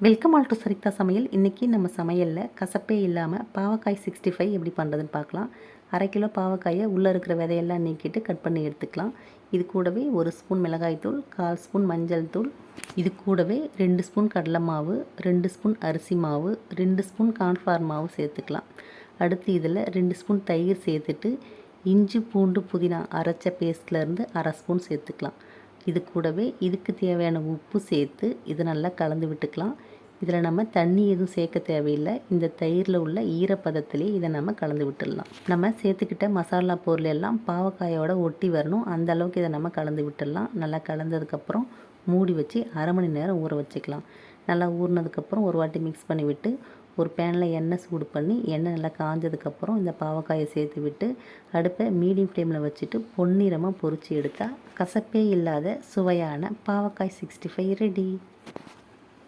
Welcome all to சரிதா சமையல். இன்றைக்கி நம்ம சமையலில் கசப்பே இல்லாமல் பாவக்காய் 65 எப்படி பண்ணுறதுன்னு பார்க்கலாம். 1/2 கிலோ பாவக்காயை உள்ளே இருக்கிற விதையெல்லாம் நீக்கிட்டு கட் பண்ணி எடுத்துக்கலாம். இது கூடவே 1 ஸ்பூன் மிளகாய்த்தூள், 1/4 ஸ்பூன் மஞ்சள் தூள், இது கூடவே 2 ஸ்பூன் கடலை மாவு, 2 ஸ்பூன் அரிசி மாவு, 2 ஸ்பூன் கார்ன்ஃப்ளவர் மாவு சேர்த்துக்கலாம். அடுத்து இதில் 2 ஸ்பூன் தயிர் சேர்த்துட்டு இஞ்சி பூண்டு புதினா அரைச்ச பேஸ்ட்லேருந்து 1/2 ஸ்பூன் சேர்த்துக்கலாம். இது கூடவே இதுக்கு தேவையான உப்பு சேர்த்து இதை நல்லா கலந்து விட்டுக்கலாம். இதில் நம்ம தண்ணி எதுவும் சேர்க்க தேவையில்லை. இந்த தயிரில் உள்ள ஈரப்பதத்திலே இதை நம்ம கலந்து விட்டுடலாம். நம்ம சேர்த்துக்கிட்ட மசாலா பொருள் எல்லாம் பாவக்காயோட ஒட்டி வரணும். அந்த அளவுக்கு இதை நம்ம கலந்து விட்டுடலாம். நல்லா கலந்ததுக்கப்புறம் மூடி வச்சு 1/2 மணி நேரம் ஊற வச்சுக்கலாம். நல்லா ஊறினதுக்கப்புறம் ஒரு வாட்டி மிக்ஸ் பண்ணி விட்டு ஒரு பேனில் எண்ணெய் சூடு பண்ணி எண்ணெய் நல்லா காஞ்சதுக்கப்புறம் இந்த பாவக்காயை சேர்த்து விட்டு அடுப்பை மீடியம் ஃப்ளேமில் வச்சுட்டு பொன்னிறமாக பொரித்து எடுத்தால் கசப்பே இல்லாத சுவையான பாவக்காய் 65 ரெடி.